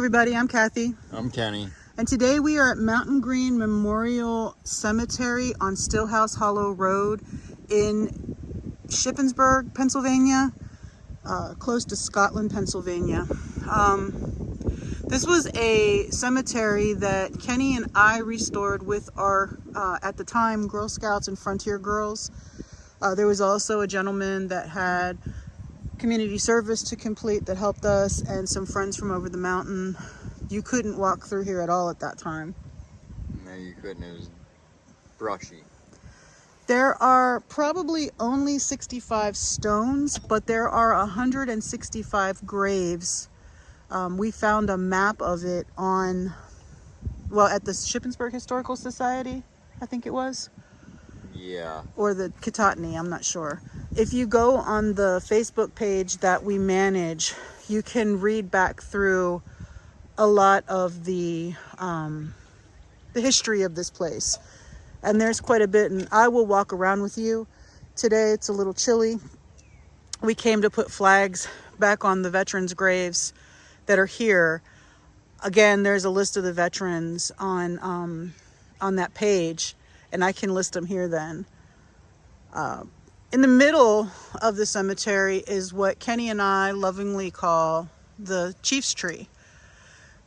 everybody, I'm Kathy. I'm Kenny. And today we are at Mountain Green Memorial Cemetery on Stillhouse Hollow Road in Shippensburg, Pennsylvania, close to Scotland, Pennsylvania. This was a cemetery that Kenny and I restored with our, at the time, Girl Scouts and Frontier Girls. There was also a gentleman that had community service to complete that helped us, and some friends from over the mountain. You couldn't walk through here at all at that time. No, you couldn't. It was brushy. There are probably only 65 stones, but there are 165 graves. We found a map of it on, well, at the Shippensburg Historical Society, I think it was. Yeah. Or the Kittatinny, I'm not sure. If you go on the Facebook page that we manage, you can read back through a lot of the history of this place. And there's quite a bit, and I will walk around with you. Today it's a little chilly. We came to put flags back on the veterans' graves that are here. Again, there's a list of the veterans on that page, and I can list them here then. In the middle of the cemetery is what Kenny and I lovingly call the Chief's Tree.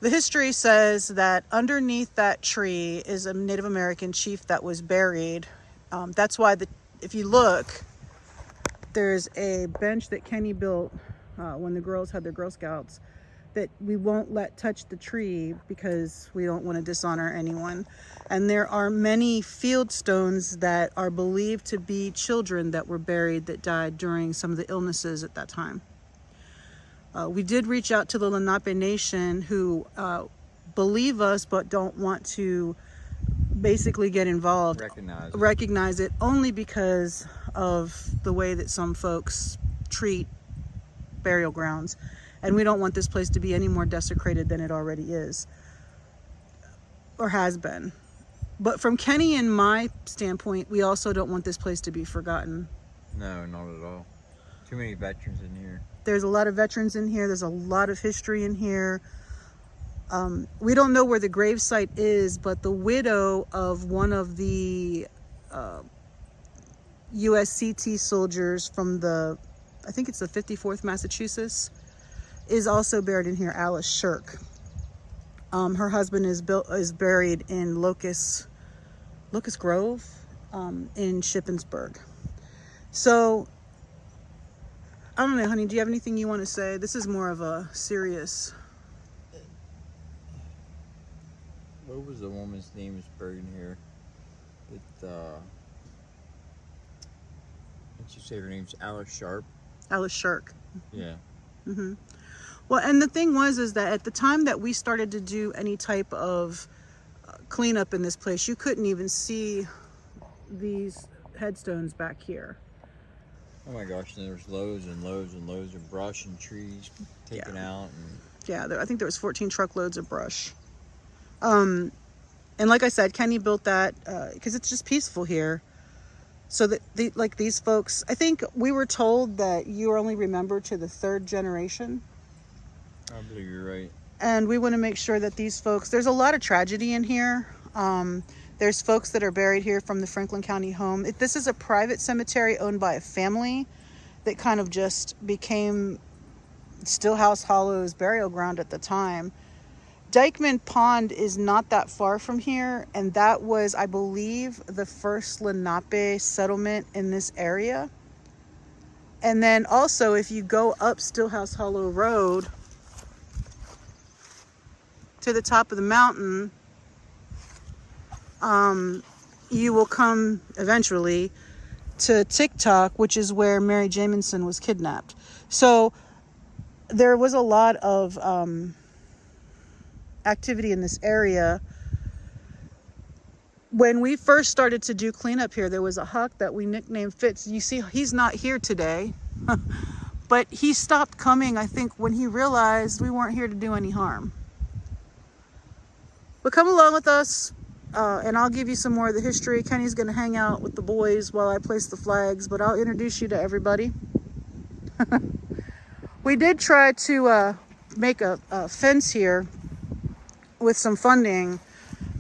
The history says that underneath that tree is a Native American chief that was buried. That's why, if you look, there's a bench that Kenny built when the girls had their Girl Scouts that we won't let touch the tree because we don't want to dishonor anyone. And there are many field stones that are believed to be children that were buried that died during some of the illnesses at that time. We did reach out to the Lenape Nation, who believe us but don't want to basically get involved. Recognize it only because of the way that some folks treat burial grounds. And we don't want this place to be any more desecrated than it already is or has been. But from Kenny and my standpoint, we also don't want this place to be forgotten. No, not at all. Too many veterans in here. There's a lot of veterans in here. There's a lot of history in here. We don't know where the gravesite is, but the widow of one of the USCT soldiers from I think it's the 54th Massachusetts, is also buried in here, Alice Shirk. Her husband is buried in Locust Grove in Shippensburg. So, I don't know, honey, do you have anything you want to say? This is more of a serious... What was the woman's name that's buried in here? What'd you say her name's? Alice Sharp? Alice Shirk. Yeah. Mm-hmm. Well, and the thing is that at the time that we started to do any type of cleanup in this place, you couldn't even see these headstones back here. Oh my gosh, and there was loads and loads and loads of brush and trees taken out. Yeah, I think there was 14 truckloads of brush. And like I said, Kenny built that because it's just peaceful here. So that these folks, I think we were told that you are only remembered to the 3rd generation. I believe you're right. And we want to make sure that these folks, there's a lot of tragedy in here. There's folks that are buried here from the Franklin County home. This is a private cemetery owned by a family that kind of just became Stillhouse Hollow's burial ground at the time. Dykeman Pond is not that far from here, and that was, I believe, the first Lenape settlement in this area. And then also, if you go up Stillhouse Hollow Road to the top of the mountain, you will come eventually to TikTok, which is where Mary Jamison was kidnapped. So there was a lot of activity in this area. When we first started to do cleanup here, there was a hawk that we nicknamed Fitz. You see, he's not here today, but he stopped coming, I think, when he realized we weren't here to do any harm. But come along with us, and I'll give you some more of the history. Kenny's going to hang out with the boys while I place the flags, but I'll introduce you to everybody. We did try to make a fence here with some funding,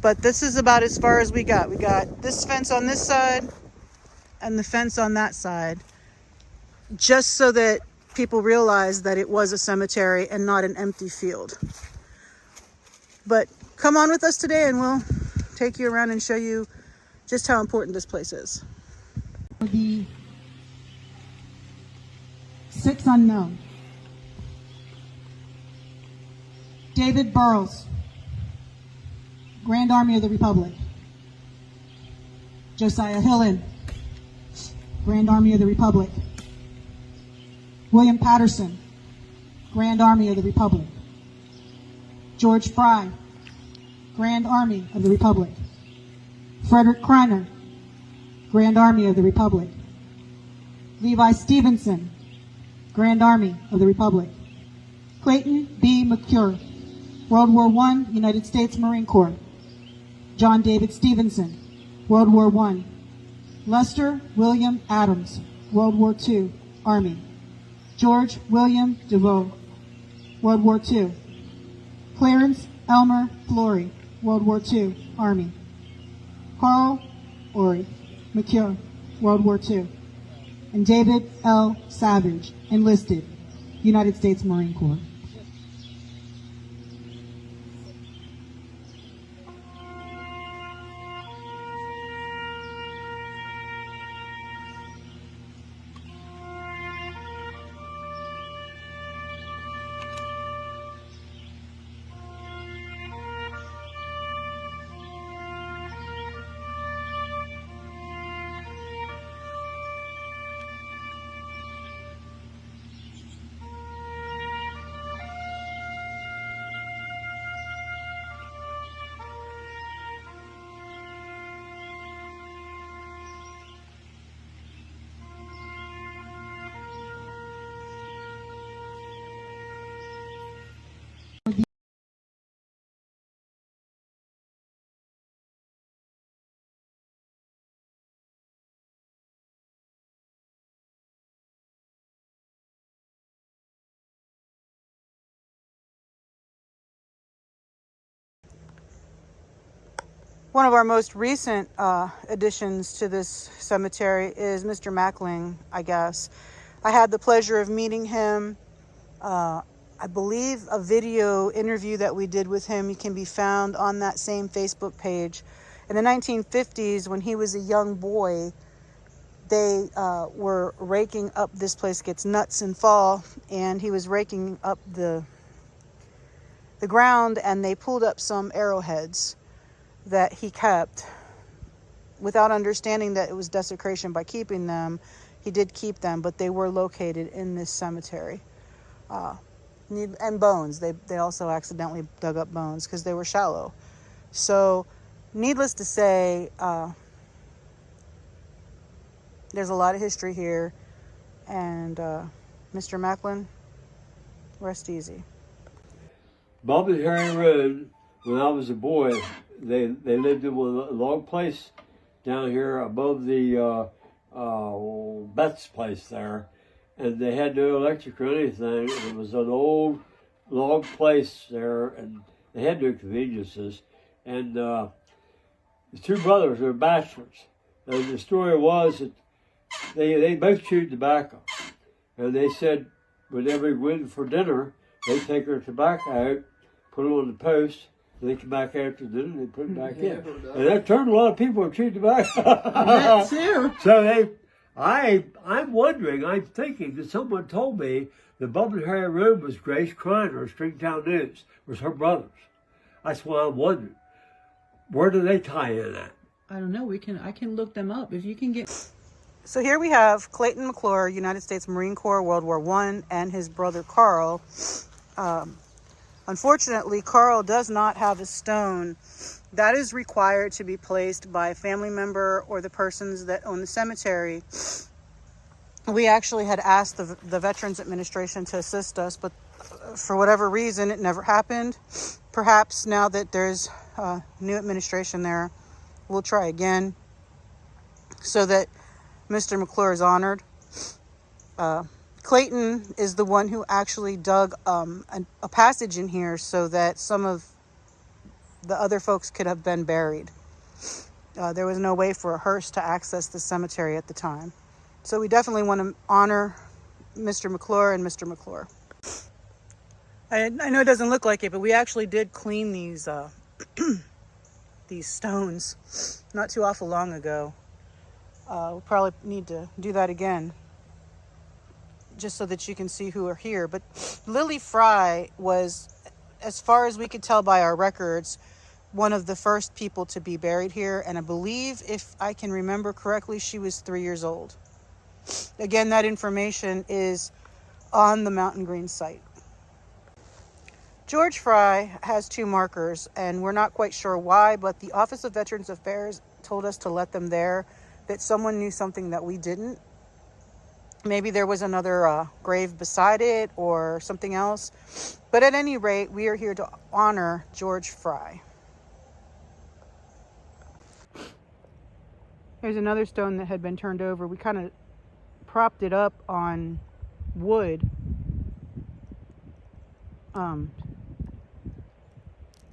but this is about as far as we got. We got this fence on this side and the fence on that side, just so that people realize that it was a cemetery and not an empty field. But come on with us today and we'll take you around and show you just how important this place is. The 6 unknown. David Burrows, Grand Army of the Republic. Josiah Hillen, Grand Army of the Republic. William Patterson, Grand Army of the Republic. George Fry, Grand Army of the Republic. Frederick Kreiner, Grand Army of the Republic. Levi Stevenson, Grand Army of the Republic. Clayton B. McClure, World War I, United States Marine Corps. John David Stevenson, World War I. Lester William Adams, World War II, Army. George William DeVoe, World War II. Clarence Elmer Flory, World War II, Army. Carl Ory McCure, World War II. And David L. Savage, enlisted, United States Marine Corps. One of our most recent additions to this cemetery is Mr. Mackling, I guess. I had the pleasure of meeting him. I believe a video interview that we did with him can be found on that same Facebook page. In the 1950s, when he was a young boy, they were raking up, this place gets nuts in fall, and he was raking up the ground, and they pulled up some arrowheads that he kept without understanding that it was desecration by keeping them. He did keep them, but they were located in this cemetery. And bones. They also accidentally dug up bones because they were shallow. So, needless to say, there's a lot of history here. And Mr. Macklin, rest easy. Bob and Harry Road, when I was a boy, they lived in a log place down here above the Betts place there, and they had no electric or anything. It was an old log place there, and they had no conveniences. And the two brothers were bachelors, and the story was that they both chewed tobacco, and they said whenever we went for dinner, they'd take their tobacco out, put it on the post. They come back after dinner and they put it back in. And that turned a lot of people to chew tobacco. That too. So I'm wondering, I'm thinking that someone told me the Bob and Harry Road was Grace Kreiner, Stringtown News, was her brothers. That's why I'm wondering. Where do they tie in at? I don't know. I can look them up if you can get. So here we have Clayton McClure, United States Marine Corps, World War I, and his brother Carl. Unfortunately, Carl does not have a stone that is required to be placed by a family member or the persons that own the cemetery. We actually had asked the Veterans Administration to assist us, but for whatever reason, it never happened. Perhaps now that there's new administration there, we'll try again so that Mr. McClure is honored. Clayton is the one who actually dug a passage in here so that some of the other folks could have been buried. There was no way for a hearse to access the cemetery at the time. So we definitely want to honor Mr. McClure and Mr. McClure. I know it doesn't look like it, but we actually did clean these these stones not too awful long ago. We'll probably need to do that again, just so that you can see who are here. But Lily Fry was, as far as we could tell by our records, one of the first people to be buried here. And I believe, if I can remember correctly, she was 3 years old. Again, that information is on the Mountain Green site. George Fry has 2 markers, and we're not quite sure why, but the Office of Veterans Affairs told us to let them there, that someone knew something that we didn't. Maybe there was another grave beside it or something else. But at any rate, we are here to honor George Fry. Here's another stone that had been turned over. We kind of propped it up on wood.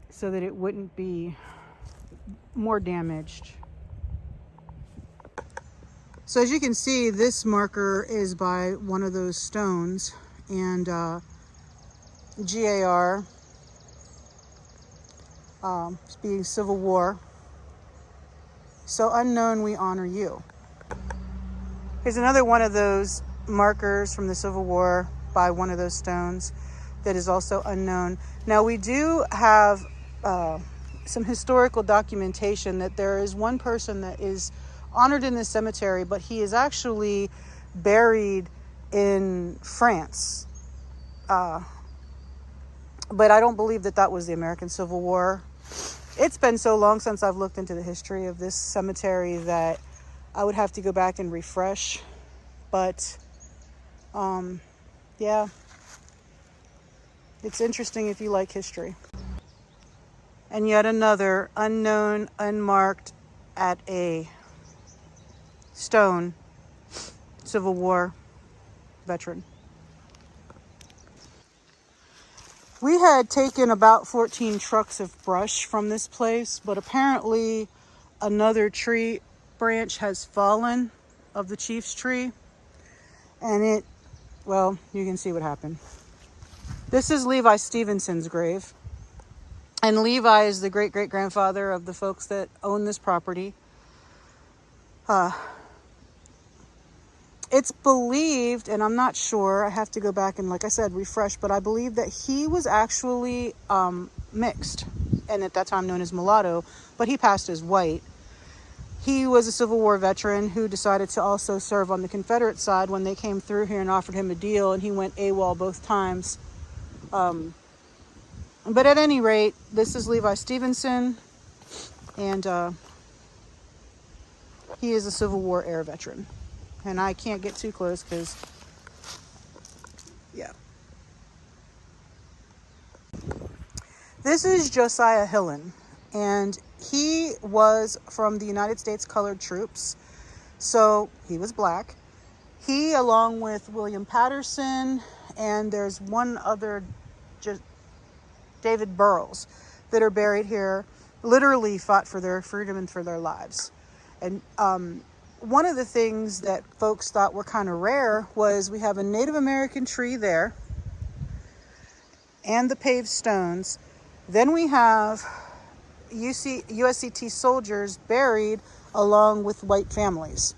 So that it wouldn't be more damaged. So as you can see, this marker is by one of those stones, and GAR, being Civil War. So unknown, we honor you. Here's another one of those markers from the Civil War by one of those stones that is also unknown. Now we do have some historical documentation that there is one person that is honored in this cemetery, but he is actually buried in France. But I don't believe that that was the American Civil War. It's been so long since I've looked into the history of this cemetery that I would have to go back and refresh. But yeah, it's interesting if you like history. And yet another unknown, unmarked at a stone Civil War veteran. We had taken about 14 trucks of brush from this place, but apparently another tree branch has fallen of the chief's tree, and well, you can see what happened. This is Levi Stevenson's grave. And Levi is the great-great-grandfather of the folks that own this property. It's believed, and I'm not sure, I have to go back and, like I said, refresh, but I believe that he was actually mixed, and at that time known as mulatto, but he passed as white. He was a Civil War veteran who decided to also serve on the Confederate side when they came through here and offered him a deal, and he went AWOL both times. But at any rate, this is Levi Stevenson, and he is a Civil War era veteran. And I can't get too close because, yeah. This is Josiah Hillen, and he was from the United States Colored Troops, so he was black. He, along with William Patterson, and there's one other, David Burrows, that are buried here, literally fought for their freedom and for their lives. And one of the things that folks thought were kind of rare was we have a Native American tree there and the paved stones. Then we have USCT soldiers buried along with white families.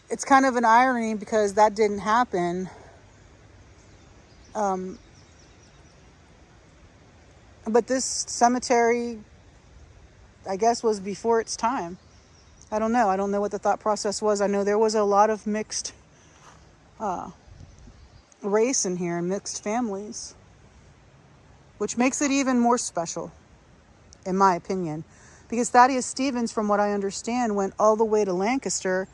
It's kind of an irony because that didn't happen. But this cemetery, I guess, was before its time. I don't know. I don't know what the thought process was. I know there was a lot of mixed race in here and mixed families, which makes it even more special, in my opinion. Because Thaddeus Stevens, from what I understand, went all the way to Lancaster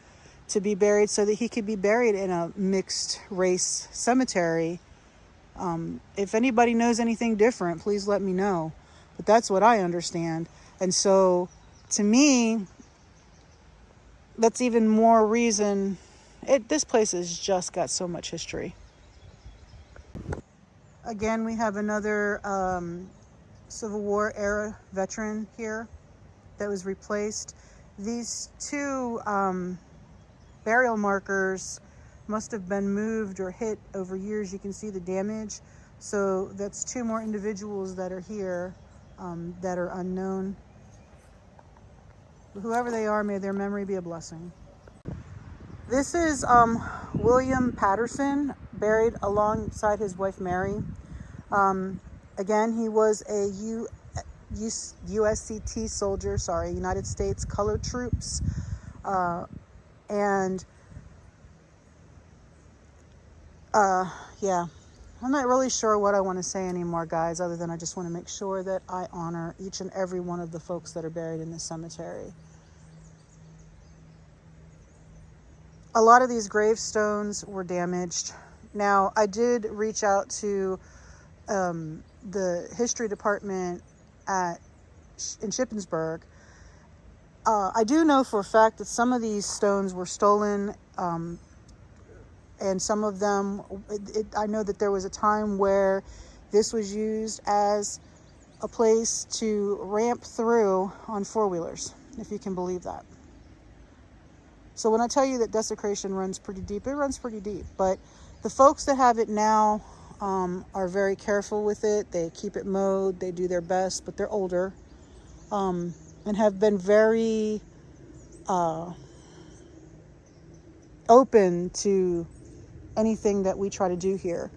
to be buried so that he could be buried in a mixed race cemetery. If anybody knows anything different, please let me know. But that's what I understand. And so, to me, that's even more reason. This place has just got so much history. Again, we have another Civil War era veteran here that was replaced. These two burial markers must have been moved or hit over years. You can see the damage. So that's two more individuals that are here that are unknown. Whoever they are, may their memory be a blessing. This is William Patterson, buried alongside his wife Mary. Again, he was a USCT soldier, United States Colored Troops. Yeah, I'm not really sure what I want to say anymore, guys, other than I just want to make sure that I honor each and every one of the folks that are buried in this cemetery. A lot of these gravestones were damaged. Now, I did reach out to the history department in Shippensburg. I do know for a fact that some of these stones were stolen, and some of them, I know that there was a time where this was used as a place to ramp through on four-wheelers, if you can believe that. So when I tell you that desecration runs pretty deep, it runs pretty deep. But the folks that have it now are very careful with it. They keep it mowed. They do their best, but they're older and have been very open to anything that we try to do here.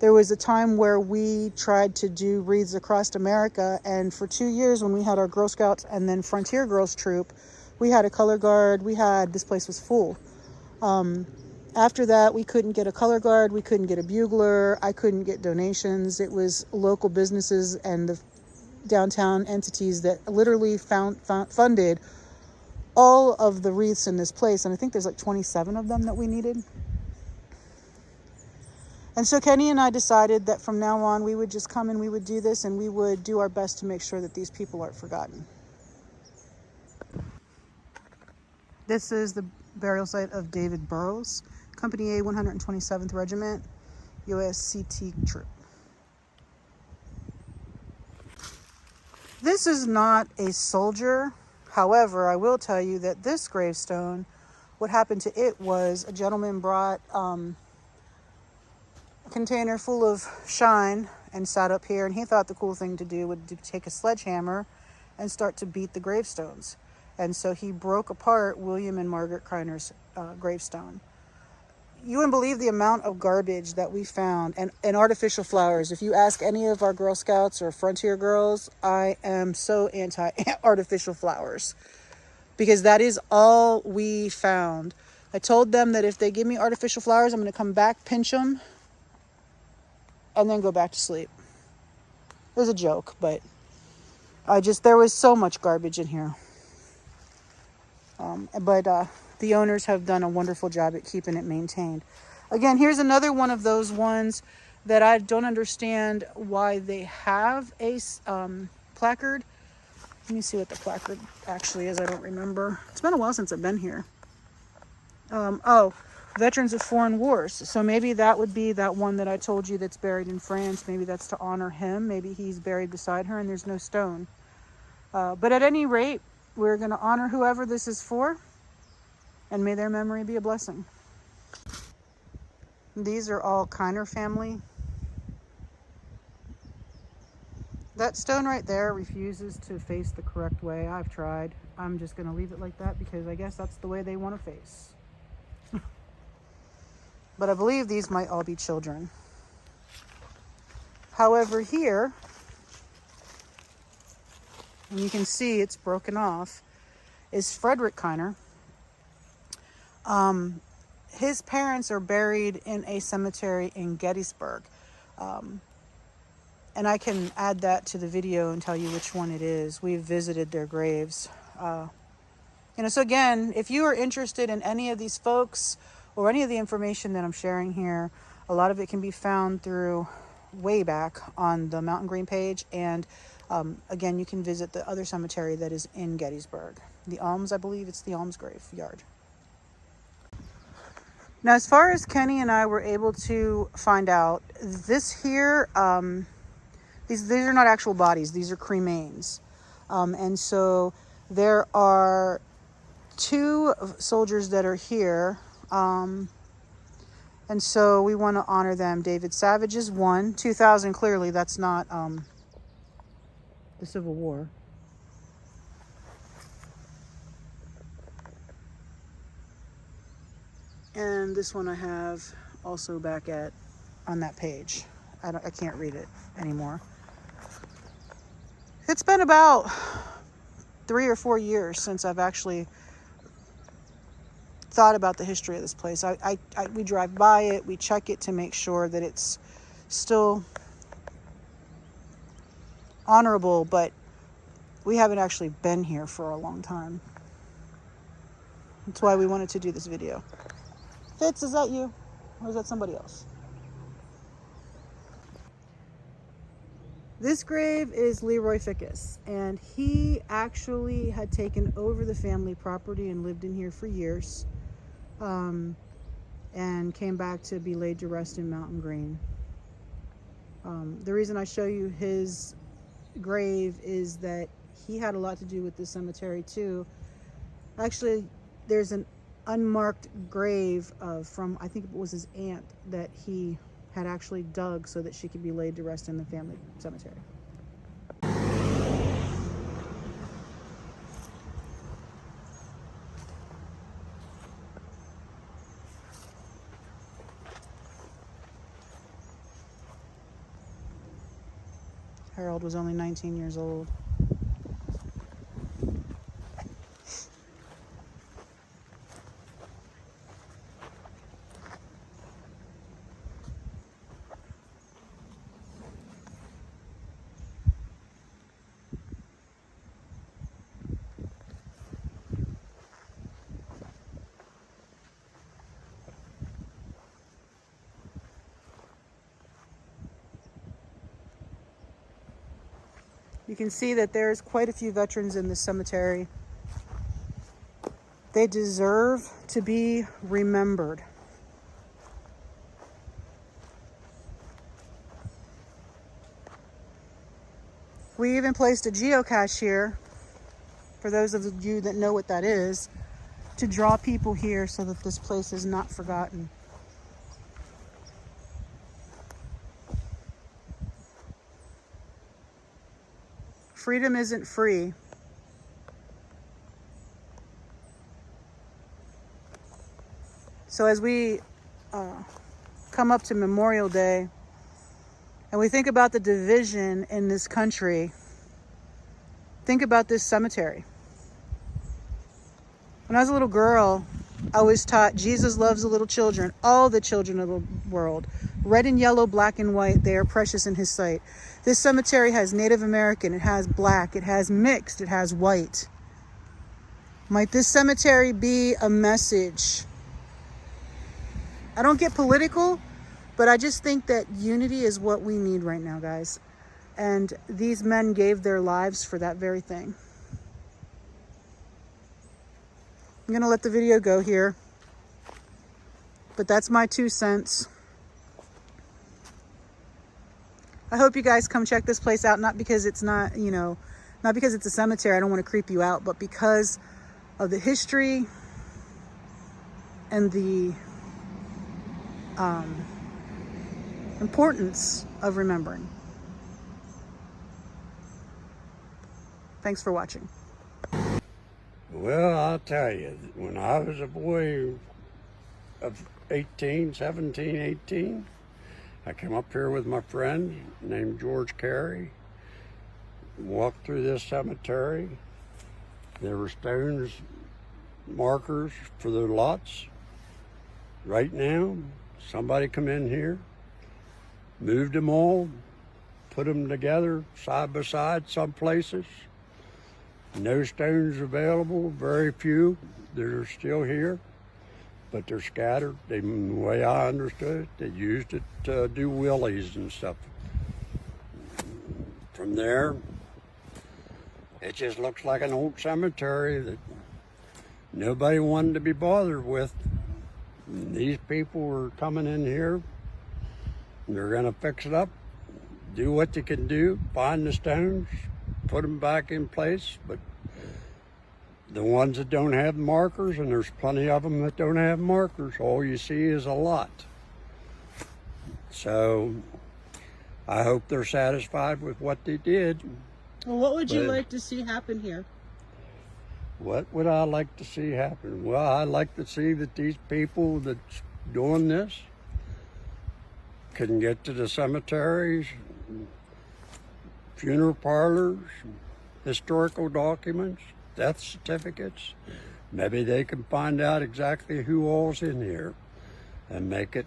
There was a time where we tried to do Wreaths Across America, and for 2 years when we had our Girl Scouts and then Frontier Girls troop, we had a color guard. This place was full. After that, we couldn't get a color guard. We couldn't get a bugler. I couldn't get donations. It was local businesses and the downtown entities that literally funded all of the wreaths in this place. And I think there's like 27 of them that we needed. And so Kenny and I decided that from now on, we would just come and we would do this, and we would do our best to make sure that these people aren't forgotten. This is the burial site of David Burrows, Company A, 127th Regiment, USCT troop. This is not a soldier. However, I will tell you that this gravestone, what happened to it was a gentleman brought a container full of shine and sat up here, and he thought the cool thing to do would take a sledgehammer and start to beat the gravestones. And so he broke apart William and Margaret Kreiner's gravestone. You wouldn't believe the amount of garbage that we found, and artificial flowers. If you ask any of our Girl Scouts or Frontier Girls, I am so anti-artificial flowers, because that is all we found. I told them that if they give me artificial flowers, I'm going to come back, pinch them, and then go back to sleep. It was a joke, but there was so much garbage in here. But the owners have done a wonderful job at keeping it maintained. Again, here's another one of those ones that I don't understand why they have a placard. Let me see what the placard actually is. I don't remember. It's been a while since I've been here. Veterans of Foreign Wars. So maybe that would be that one that I told you that's buried in France. Maybe that's to honor him. Maybe he's buried beside her and there's no stone. But at any rate, we're going to honor whoever this is for, and may their memory be a blessing. These are all Kiner family. That stone right there refuses to face the correct way. I've tried. I'm just going to leave it like that because I guess that's the way they want to face. But I believe these might all be children. However, here, and you can see it's broken off, is Frederick Kiner. His parents are buried in a cemetery in Gettysburg. And I can add that to the video and tell you which one it is. We've visited their graves. So again, if you are interested in any of these folks or any of the information that I'm sharing here, a lot of it can be found through way back on the Mountain Green page. And again, you can visit the other cemetery that is in Gettysburg. The Alms, I believe it's the Alms graveyard. Now, as far as Kenny and I were able to find out, this here, These are not actual bodies. These are cremains. And so there are 2 soldiers that are here. And so we want to honor them. David Savage is one. 2000, clearly, that's not the Civil War. And this one I have also back on that page. I can't read it anymore. It's been about 3 or 4 years since I've actually thought about the history of this place. We drive by it, we check it to make sure that it's still honorable, but we haven't actually been here for a long time. That's why we wanted to do this video. Fitz, is that you? Or is that somebody else? This grave is Leroy Fickus, and he actually had taken over the family property and lived in here for years, and came back to be laid to rest in Mountain Green. The reason I show you his grave is that he had a lot to do with this cemetery too. Actually, there's an unmarked grave from, I think it was his aunt, that he had actually dug so that she could be laid to rest in the family cemetery. Harold was only 19 years old. You can see that there's quite a few veterans in this cemetery. They deserve to be remembered. We even placed a geocache here, for those of you that know what that is, to draw people here so that this place is not forgotten. Freedom isn't free. So as we come up to Memorial Day and we think about the division in this country, think about this cemetery. When I was a little girl, I was taught Jesus loves the little children, all the children of the world. Red and yellow, black and white, they are precious in his sight. This cemetery has Native American, it has black, it has mixed, it has white. Might this cemetery be a message? I don't get political, but I just think that unity is what we need right now, guys. And these men gave their lives for that very thing. I'm gonna let the video go here, but that's my 2 cents. I hope you guys come check this place out, not because it's not, not because it's a cemetery, I don't want to creep you out, but because of the history and the importance of remembering. Thanks for watching. Well, I'll tell you, when I was a boy of 17, 18, I came up here with my friend named George Carey, walked through this cemetery. There were stones, markers for the lots. Right now, somebody come in here, moved them all, put them together side by side some places. No stones available, very few that are still here, but they're scattered. The way I understood it, they used it to do wheelies and stuff. From there, it just looks like an old cemetery that nobody wanted to be bothered with. And these people were coming in here, and they're gonna fix it up, do what they can do, find the stones, put them back in place, but the ones that don't have markers, and there's plenty of them that don't have markers, all you see is a lot. So I hope they're satisfied with what they did. Well, what would you But- like to see happen here? What would I like to see happen? Well, I'd like to see that these people that's doing this can get to the cemeteries, funeral parlors, historical documents, death certificates. Maybe they can find out exactly who all's in here and make it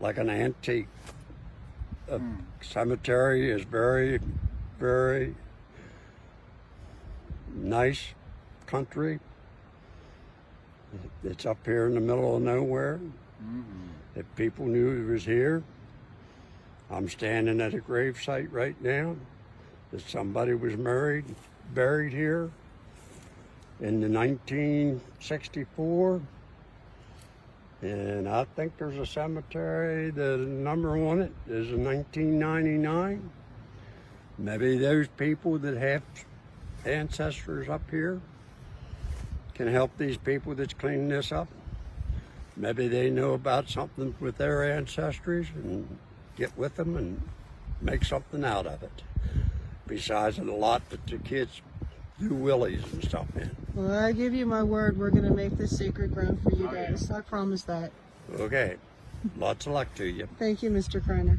like an antique. A cemetery is very, very nice country. It's up here in the middle of nowhere. If people knew it was here, I'm standing at a grave site right now that somebody was buried here in the 1964. And I think there's a cemetery, the number on it is a 1999. Maybe those people that have ancestors up here can help these people that's cleaning this up. Maybe they know about something with their ancestries and get with them and make something out of it. Besides a lot that the kids do willies and stuff in. Well, I give you my word, we're going to make this sacred ground for you guys. I promise that. Okay, lots of luck to you. Thank you, Mr. Kreiner.